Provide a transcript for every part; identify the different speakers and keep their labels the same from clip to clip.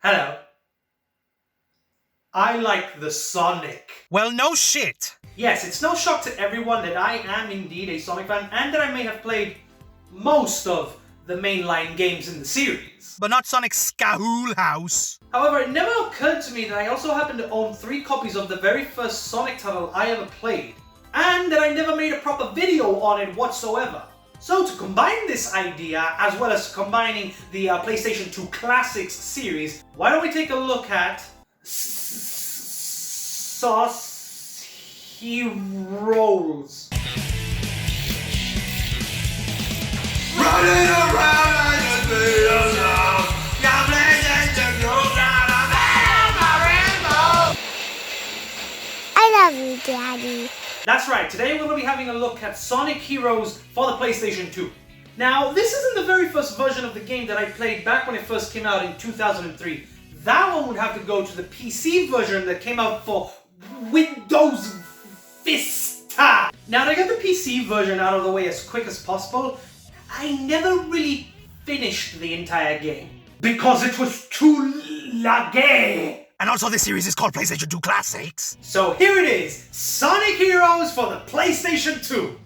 Speaker 1: Hello. I like the Sonic.
Speaker 2: Well, no shit.
Speaker 1: Yes, it's no shock to everyone that I am indeed a Sonic fan and that I may have played most of the mainline games in the series.
Speaker 2: But not Sonic Skahool House.
Speaker 1: However, it never occurred to me that I also happen to own 3 copies of the very first Sonic title I ever played, and that I never made a proper video on it whatsoever. So to combine this idea, as well as combining the PlayStation 2 Classics series, why don't we take a look at Sauce Heroes.
Speaker 3: Running around like a video.
Speaker 4: I love you, Daddy.
Speaker 1: That's right, today we're going to be having a look at Sonic Heroes for the PlayStation 2. Now, this isn't the very first version of the game that I played back when it first came out in 2003. That one would have to go to the PC version that came out for Windows Vista. Now, to get the PC version out of the way as quick as possible, I never really finished the entire game because it was too laggy.
Speaker 2: And also this series is called PlayStation 2 Classics.
Speaker 1: So here it is, Sonic Heroes for the PlayStation 2.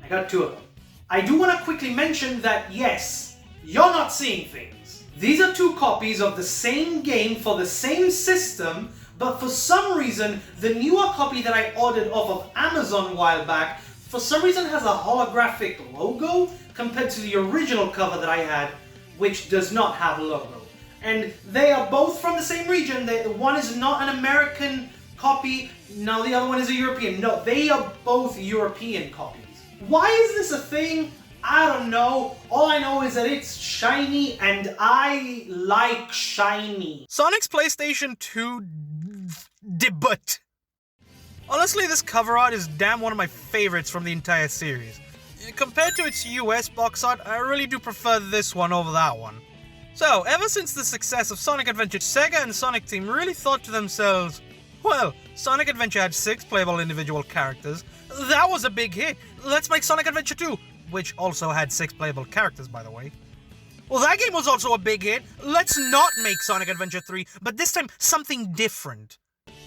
Speaker 1: I got 2 of them. I do want to quickly mention that yes, you're not seeing things. These are 2 copies of the same game for the same system, but for some reason, the newer copy that I ordered off of Amazon a while back, for some reason has a holographic logo compared to the original cover that I had, which does not have a logo. And they are both from the same region. One is not an American copy, now the other one is a European. No, they are both European copies. Why is this a thing? I don't know. All I know is that it's shiny and I like shiny.
Speaker 2: Sonic's PlayStation 2 debut. Honestly, this cover art is damn one of my favorites from the entire series. Compared to its US box art, I really do prefer this one over that one. So, ever since the success of Sonic Adventure, Sega and Sonic Team really thought to themselves, well, Sonic Adventure had 6 playable individual characters. That was a big hit. Let's make Sonic Adventure 2, which also had 6 playable characters, by the way. Well, that game was also a big hit. Let's not make Sonic Adventure 3, but this time something different.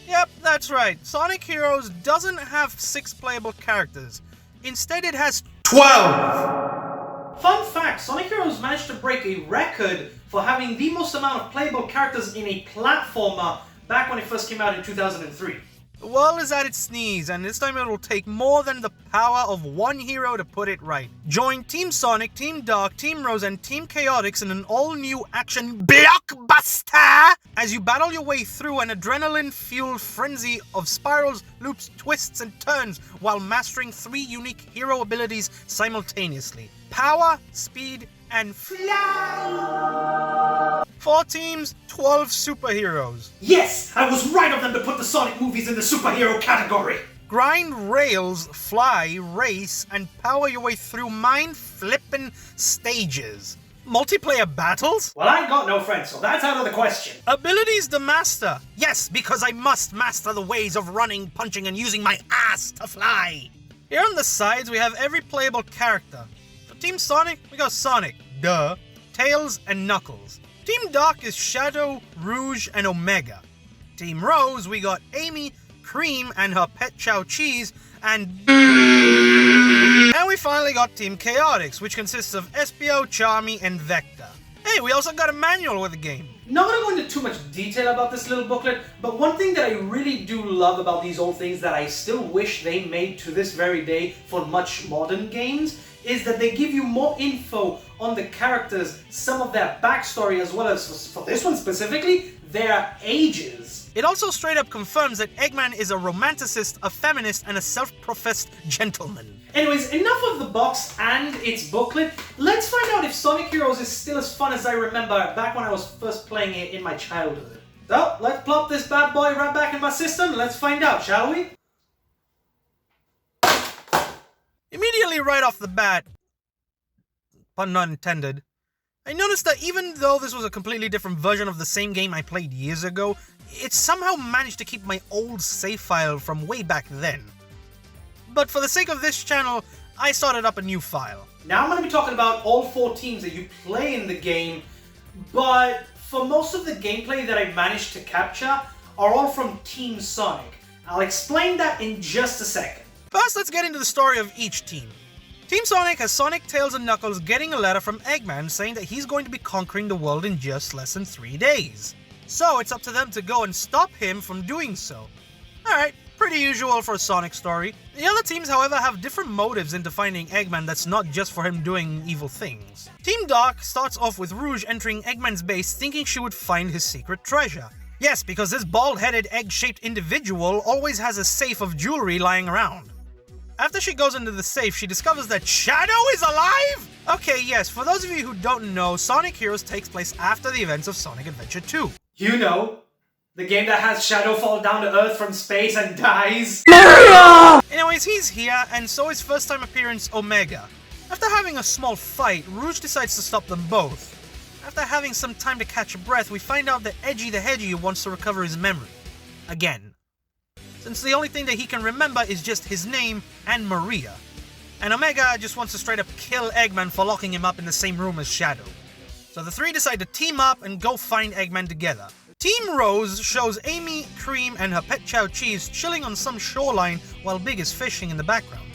Speaker 2: Yep, that's right. Sonic Heroes doesn't have 6 playable characters. Instead, it has
Speaker 1: 12! Fun fact, Sonic Heroes managed to break a record for having the most amount of playable characters in a platformer back when it first came out in 2003.
Speaker 2: The world is at its knees, and this time it will take more than the power of one hero to put it right. Join Team Sonic, Team Dark, Team Rose, and Team Chaotix in an all-new action blockbuster as you battle your way through an adrenaline-fueled frenzy of spirals, loops, twists, and turns while mastering 3 unique hero abilities simultaneously. Power, speed, and fly! 4 teams, 12 superheroes.
Speaker 1: Yes! I was right of them to put the Sonic movies in the superhero category!
Speaker 2: Grind rails, fly, race, and power your way through mind-flippin' stages. Multiplayer battles?
Speaker 1: Well, I ain't got no friends, so that's out of the question.
Speaker 2: Abilities to master. Yes, because I must master the ways of running, punching, and using my ass to fly. Here on the sides, we have every playable character. For Team Sonic, we got Sonic, duh, Tails, and Knuckles. Team Dark is Shadow, Rouge, and Omega. Team Rose, we got Amy, Cream, and her pet Chow Cheese, and we finally got Team Chaotix, which consists of Espio, Charmy, and Vector. Hey, we also got a manual with the game.
Speaker 1: Not gonna go into too much detail about this little booklet, but one thing that I really do love about these old things that I still wish they made to this very day for much modern games is that they give you more info on the characters, some of their backstory, as well as, for this one specifically, their ages.
Speaker 2: It also straight up confirms that Eggman is a romanticist, a feminist, and a self-professed gentleman.
Speaker 1: Anyways, enough of the box and its booklet. Let's find out if Sonic Heroes is still as fun as I remember back when I was first playing it in my childhood. So, let's plop this bad boy right back in my system and let's find out, shall we?
Speaker 2: Immediately right off the bat, pun not intended, I noticed that even though this was a completely different version of the same game I played years ago, it somehow managed to keep my old save file from way back then. But for the sake of this channel, I started up a new file.
Speaker 1: Now I'm going to be talking about all 4 teams that you play in the game, but for most of the gameplay that I managed to capture are all from Team Sonic. I'll explain that in just a second.
Speaker 2: First, let's get into the story of each team. Team Sonic has Sonic, Tails, and Knuckles getting a letter from Eggman saying that he's going to be conquering the world in just less than 3 days. So it's up to them to go and stop him from doing so. Alright, pretty usual for a Sonic story. The other teams, however, have different motives into finding Eggman that's not just for him doing evil things. Team Dark starts off with Rouge entering Eggman's base thinking she would find his secret treasure. Yes, because this bald-headed egg-shaped individual always has a safe of jewelry lying around. After she goes into the safe, she discovers that Shadow is alive! Okay, yes, for those of you who don't know, Sonic Heroes takes place after the events of Sonic Adventure 2.
Speaker 1: You know, the game that has Shadow fall down to Earth from space and dies.
Speaker 2: Anyways, he's here, and so is first time appearance Omega. After having a small fight, Rouge decides to stop them both. After having some time to catch a breath, we find out that Edgy the Hedgy wants to recover his memory. Again. Since the only thing that he can remember is just his name and Maria. And Omega just wants to straight up kill Eggman for locking him up in the same room as Shadow. So the three decide to team up and go find Eggman together. Team Rose shows Amy, Cream, and her pet Chow Cheese chilling on some shoreline while Big is fishing in the background.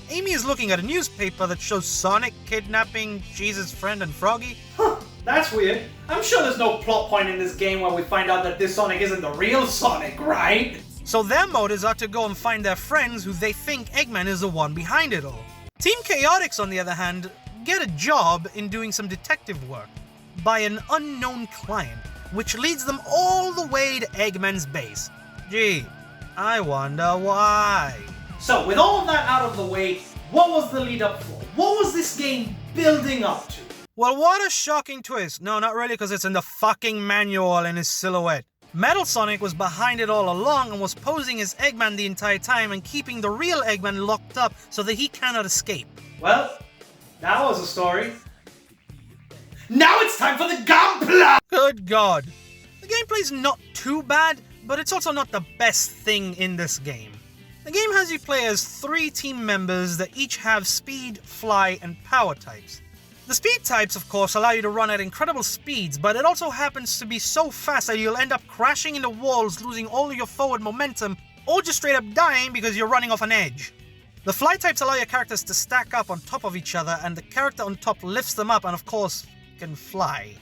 Speaker 2: Amy is looking at a newspaper that shows Sonic kidnapping Cheese's friend and Froggy.
Speaker 1: Huh, that's weird. I'm sure there's no plot point in this game where we find out that this Sonic isn't the real Sonic, right?
Speaker 2: So their motives are to go and find their friends who they think Eggman is the one behind it all. Team Chaotix, on the other hand, get a job in doing some detective work by an unknown client, which leads them all the way to Eggman's base. Gee, I wonder why.
Speaker 1: So, with all of that out of the way, what was the lead up for? What was this game building up to?
Speaker 2: Well, what a shocking twist. No, not really, because it's in the fucking manual in his silhouette. Metal Sonic was behind it all along and was posing as Eggman the entire time and keeping the real Eggman locked up so that he cannot escape.
Speaker 1: Well, that was a story. Now it's time for the gunpla!
Speaker 2: Good God. The gameplay's not too bad, but it's also not the best thing in this game. The game has you play as 3 team members that each have speed, fly, and power types. The speed types, of course, allow you to run at incredible speeds, but it also happens to be so fast that you'll end up crashing into walls, losing all of your forward momentum, or just straight up dying because you're running off an edge. The fly types allow your characters to stack up on top of each other, and the character on top lifts them up and, of course, can fly.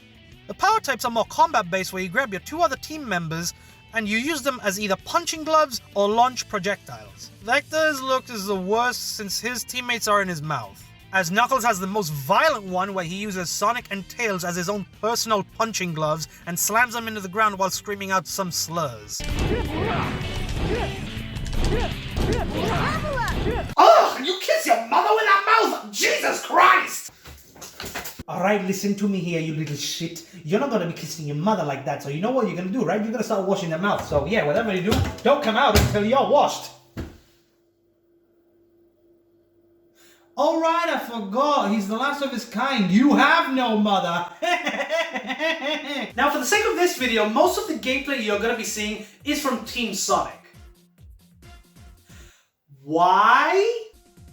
Speaker 2: The power types are more combat-based, where you grab your 2 other team members and you use them as either punching gloves or launch projectiles. Vector's look is the worst since his teammates are in his mouth, as Knuckles has the most violent one where he uses Sonic and Tails as his own personal punching gloves and slams them into the ground while screaming out some slurs.
Speaker 1: Ugh! You kiss your mother with that mouth! Jesus Christ! Alright, listen to me here, you little shit. You're not gonna be kissing your mother like that, so you know what you're gonna do, right? You're gonna start washing your mouth. So yeah, whatever you do, don't come out until you're washed. Alright, I forgot. He's the last of his kind. You have no mother. Now, for the sake of this video, most of the gameplay you're gonna be seeing is from Team Sonic. Why?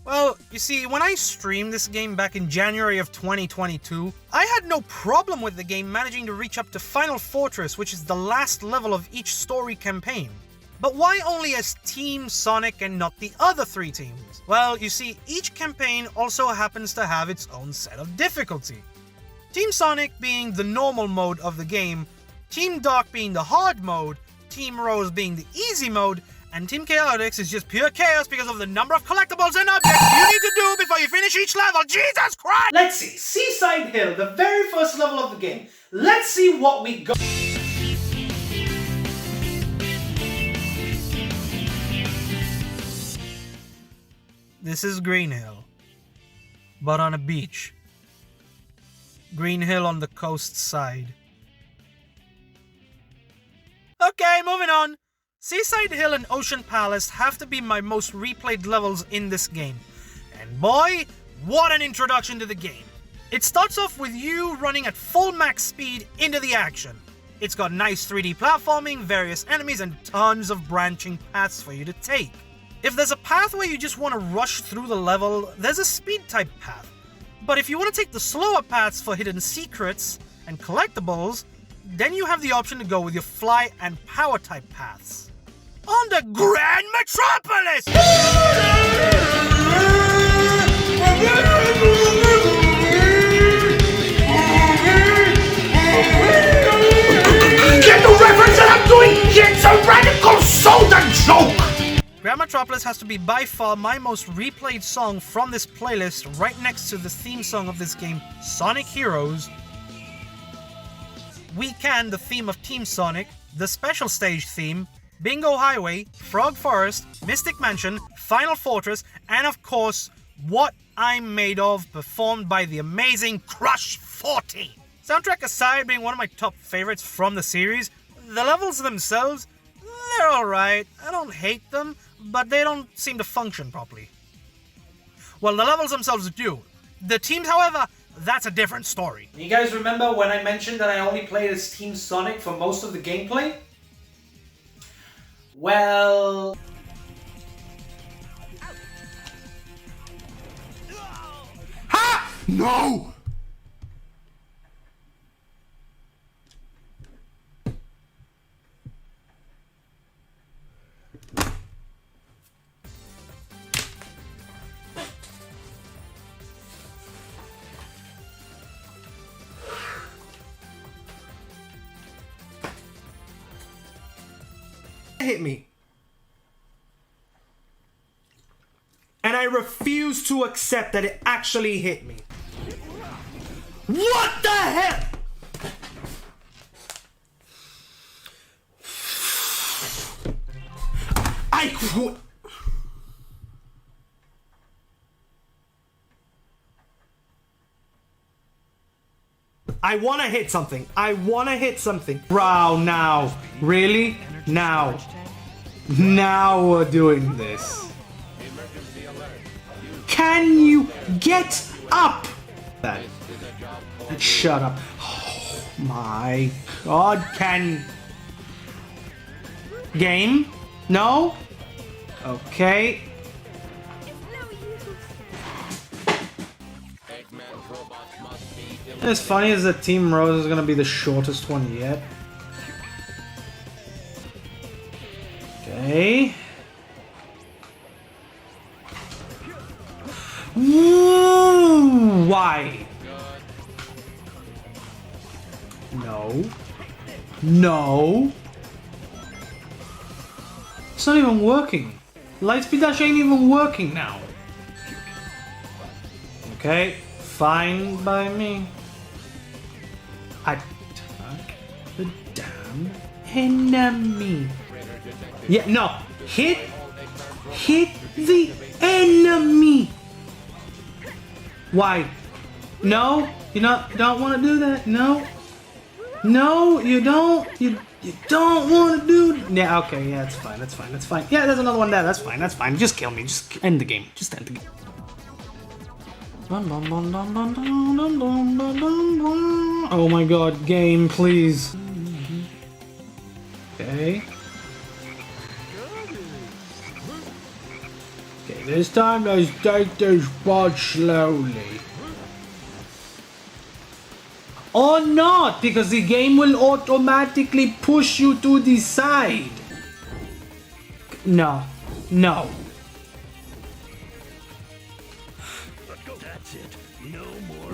Speaker 2: Well, you see, when I streamed this game back in January of 2022, I had no problem with the game managing to reach up to Final Fortress, which is the last level of each story campaign. But why only as Team Sonic and not the other 3 teams? Well, you see, each campaign also happens to have its own set of difficulty. Team Sonic being the normal mode of the game, Team Dark being the hard mode, Team Rose being the easy mode, and Team Chaotix is just pure chaos because of the number of collectibles and objects you need to do before you finish each level. Jesus Christ!
Speaker 1: Let's see. Seaside Hill, the very first level of the game. Let's see what we got.
Speaker 2: This is Green Hill, but on a beach. Green Hill on the coast side. Okay, moving on. Seaside Hill and Ocean Palace have to be my most replayed levels in this game. And boy, what an introduction to the game. It starts off with you running at full max speed into the action. It's got nice 3D platforming, various enemies, and tons of branching paths for you to take. If there's a path where you just want to rush through the level, there's a speed type path. But if you want to take the slower paths for hidden secrets, and collectibles, then you have the option to go with your fly and power type paths. On the Grand Metropolis!
Speaker 3: Get the reference that I'm doing? It's a radical soda joke!
Speaker 2: Grand Metropolis has to be by far my most replayed song from this playlist, right next to the theme song of this game, Sonic Heroes, Weekend, the theme of Team Sonic, the Special Stage theme, Bingo Highway, Frog Forest, Mystic Mansion, Final Fortress, and of course, What I'm Made Of, performed by the amazing Crush 40. Soundtrack aside being one of my top favorites from the series, the levels themselves, they're alright. I don't hate them, but they don't seem to function properly. Well, the levels themselves do. The teams, however, that's a different story.
Speaker 1: You guys remember when I mentioned that I only played as Team Sonic for most of the gameplay? Well...
Speaker 3: Ha! No!
Speaker 4: Hit me. And I refuse to accept that it actually hit me. What the hell? I quit. I want to hit something. I want to hit something. Bro, now. Really? Now. Now we're doing this. Can you get up? That. Shut up. Oh my god. Can... Game? No? Okay.
Speaker 1: As funny as that Team Rose is gonna be the shortest one yet. Okay.
Speaker 4: Ooh, why? No. No.
Speaker 1: It's not even working. Lightspeed Dash ain't even working now. Okay, fine by me.
Speaker 4: Attack the damn enemy. Yeah, no. Hit the enemy. Why? No, you don't want to do that. No, no, you don't. You don't want to do. Yeah, okay, yeah, it's fine. That's fine. That's fine. Yeah, there's another one there. That's fine. That's fine. Just kill me. Just end the game. Just end the game.
Speaker 1: Oh my god, game, please. Okay. Okay, this time let's take this spot slowly. Or not, because the game will automatically push you to the side. No. No.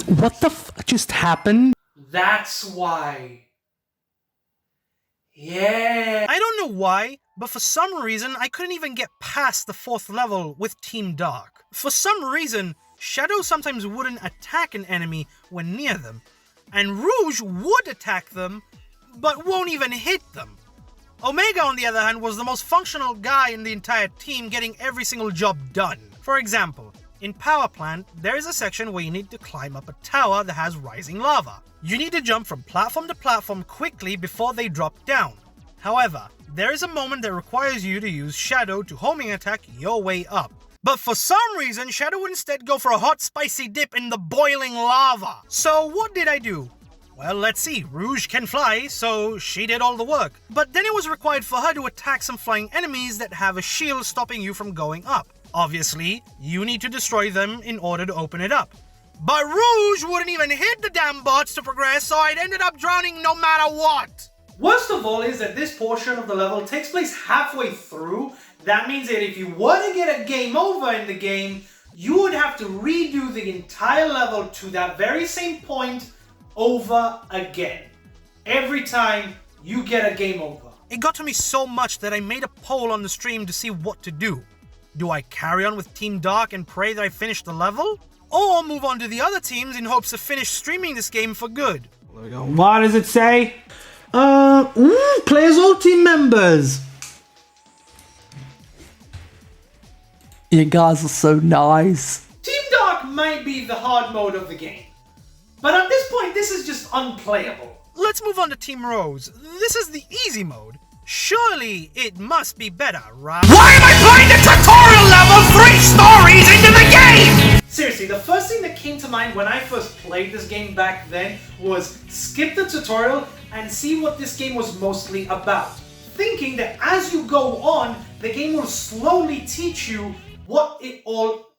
Speaker 1: What the f just happened? That's why. Yeah.
Speaker 2: I don't know why, but for some reason I couldn't even get past the 4th level with Team Dark. For some reason, Shadow sometimes wouldn't attack an enemy when near them, and Rouge would attack them, but won't even hit them. Omega, on the other hand, was the most functional guy in the entire team, getting every single job done. For example, in Power Plant, there is a section where you need to climb up a tower that has rising lava. You need to jump from platform to platform quickly before they drop down. However, there is a moment that requires you to use Shadow to homing attack your way up. But for some reason, Shadow would instead go for a hot spicy dip in the boiling lava. So what did I do? Well, let's see. Rouge can fly, so she did all the work. But then it was required for her to attack some flying enemies that have a shield stopping you from going up. Obviously, you need to destroy them in order to open it up. But Rouge wouldn't even hit the damn bots to progress, so I'd ended up drowning no matter what.
Speaker 1: Worst of all is that this portion of the level takes place halfway through. That means that if you were to get a game over in the game, you would have to redo the entire level to that very same point over again. Every time you get a game over.
Speaker 2: It got to me so much that I made a poll on the stream to see what to do. Do I carry on with Team Dark and pray that I finish the level? Or move on to the other teams in hopes of finish streaming this game for good?
Speaker 4: There we go. What does it say? Play as all team members.
Speaker 5: You guys are so nice.
Speaker 1: Team Dark might be the hard mode of the game, but at this point this is just unplayable.
Speaker 2: Let's move on to Team Rose. This is the easy mode. Surely it must be better, right?
Speaker 3: Why am I playing the tutorial level 3 stories into the game?
Speaker 1: Seriously, the first thing that came to mind when I first played this game back then was skip the tutorial and see what this game was mostly about. Thinking that as you go on, the game will slowly teach you what it all...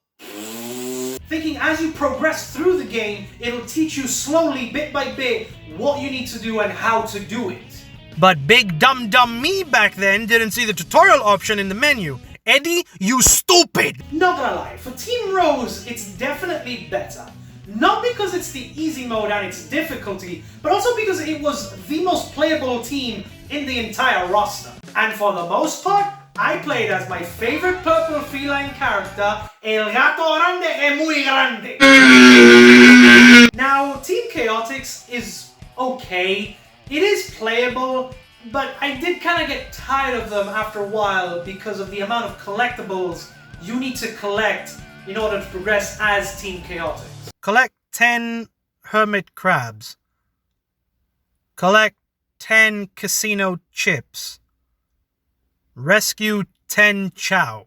Speaker 1: Thinking as you progress through the game, it'll teach you slowly, bit by bit, what you need to do and how to do it.
Speaker 2: But big dumb me back then didn't see the tutorial option in the menu. Eddie, you stupid!
Speaker 1: Not gonna lie, for Team Rose, it's definitely better. Not because it's the easy mode and its difficulty, but also because it was the most playable team in the entire roster. And for the most part, I played as my favorite purple feline character, El Gato Grande e Muy Grande. Now, Team Chaotix is okay. It is playable, but I did kind of get tired of them after a while because of the amount of collectibles you need to collect in order to progress as Team Chaotix.
Speaker 2: Collect 10 hermit crabs. Collect 10 casino chips. Rescue 10 chow.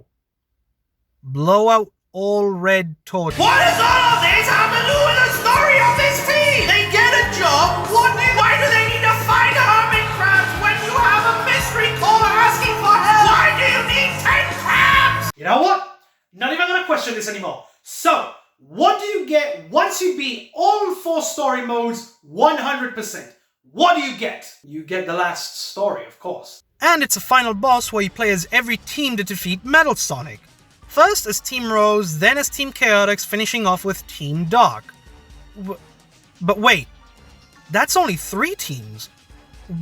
Speaker 2: Blow out all red torches.
Speaker 3: What does all of this have to do with the story of this team? They get a job. Why do they need to find hermit crabs when you have a mystery caller asking for help? Why do you need 10 crabs?
Speaker 1: You know what? Not even gonna question this anymore. So, what do you get once you beat all 4 story modes 100%? What do you get? You get the last story, of course.
Speaker 2: And it's a final boss where you play as every team to defeat Metal Sonic. First as Team Rose, then as Team Chaotix, finishing off with Team Dark. But wait, that's only 3 teams.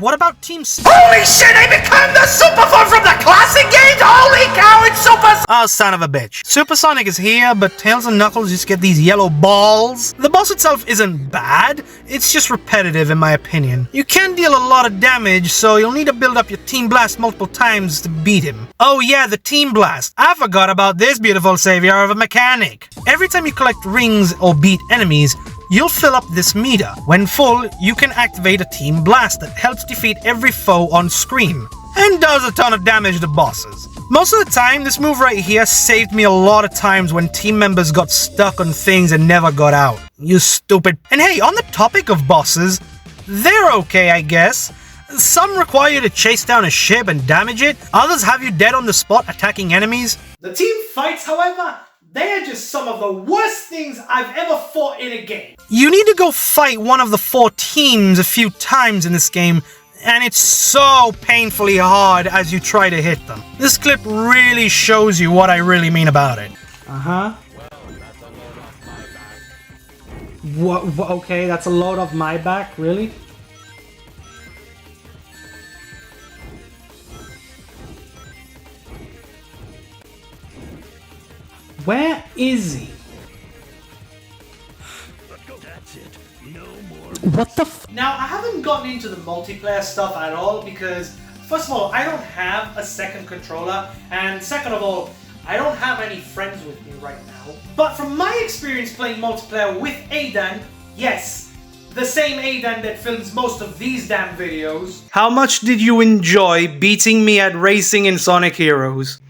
Speaker 2: What about Team
Speaker 3: Holy shit, I become the super form from the classic games! Holy cow, it's super...
Speaker 2: Oh, son of a bitch. Supersonic is here, but Tails and Knuckles just get these yellow balls. The boss itself isn't bad, it's just repetitive in my opinion. You can deal a lot of damage, so you'll need to build up your Team Blast multiple times to beat him. Oh yeah, the Team Blast. I forgot about this beautiful savior of a mechanic. Every time you collect rings or beat enemies, you'll fill up this meter. When full, you can activate a Team Blast that helps defeat every foe on screen, and does a ton of damage to bosses. Most of the time, this move right here saved me a lot of times when team members got stuck on things and never got out. You stupid. And hey, on the topic of bosses, they're okay, I guess. Some require you to chase down a ship and damage it, others have you dead on the spot attacking enemies.
Speaker 1: The team fights, however, they are just some of the worst things I've ever fought in a game.
Speaker 2: You need to go fight one of the 4 teams a few times in this game, and it's so painfully hard as you try to hit them. This clip really shows you what I really mean about it.
Speaker 4: What? Okay, that's a load off my back, really? Where is he?
Speaker 5: What the f-
Speaker 1: Now, I haven't gotten into the multiplayer stuff at all because, first of all, I don't have a second controller, and second of all, I don't have any friends with me right now. But from my experience playing multiplayer with Aidan, yes, the same Aidan that films most of these damn videos.
Speaker 4: How much did you enjoy beating me at racing in Sonic Heroes?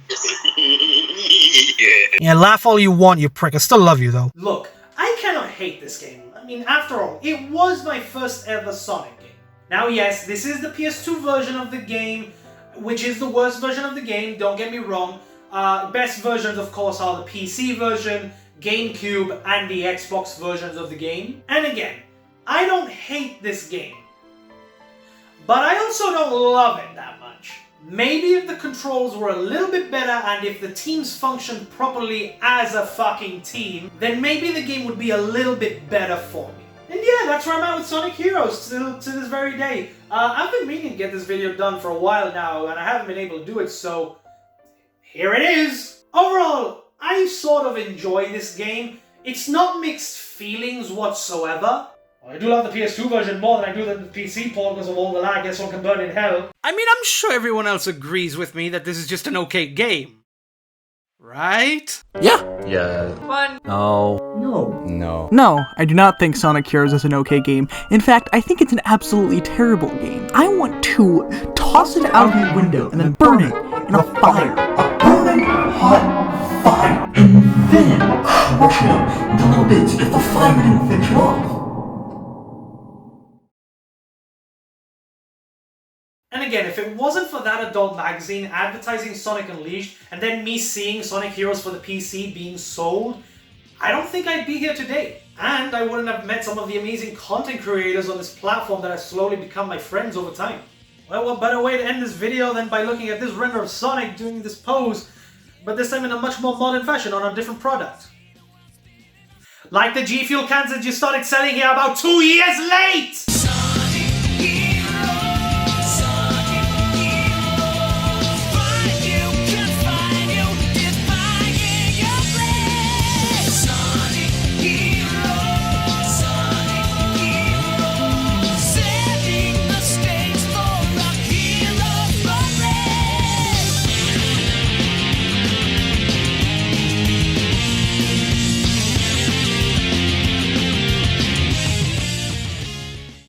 Speaker 2: Yeah, laugh all you want, you prick. I still love you, though.
Speaker 1: Look, I cannot hate this game. I mean, after all, it was my first ever Sonic game. Now, yes, this is the PS2 version of the game, which is the worst version of the game, don't get me wrong. Best versions, of course, are the PC version, GameCube and the Xbox versions of the game. And again, I don't hate this game, but I also don't love it that much. Maybe if the controls were a little bit better and if the teams functioned properly as a fucking team, then maybe the game would be a little bit better for me. And yeah, that's where I'm at with Sonic Heroes to this very day. I've been meaning to get this video done for a while now, and I haven't been able to do it, so here it is. Overall, I sort of enjoy this game. It's not mixed feelings whatsoever. I do love the PS2 version more than I do the PC port because of all the lag. Guess one can burn in hell.
Speaker 4: I mean, I'm sure everyone else agrees with me that this is just an okay game. Right?
Speaker 5: Yeah.
Speaker 6: No, I do not think Sonic Heroes is an okay game. In fact, I think it's an absolutely terrible game. I want to toss it out of the window and then burn it in a fire. A burning hot fire. And then crush it up into little bits if the fire didn't finish it off.
Speaker 1: And again, if it wasn't for that adult magazine advertising Sonic Unleashed, and then me seeing Sonic Heroes for the PC being sold, I don't think I'd be here today. And I wouldn't have met some of the amazing content creators on this platform that have slowly become my friends over time. Well, what better way to end this video than by looking at this render of Sonic doing this pose, but this time in a much more modern fashion on a different product. Like the G Fuel cans that you started selling here about 2 years late!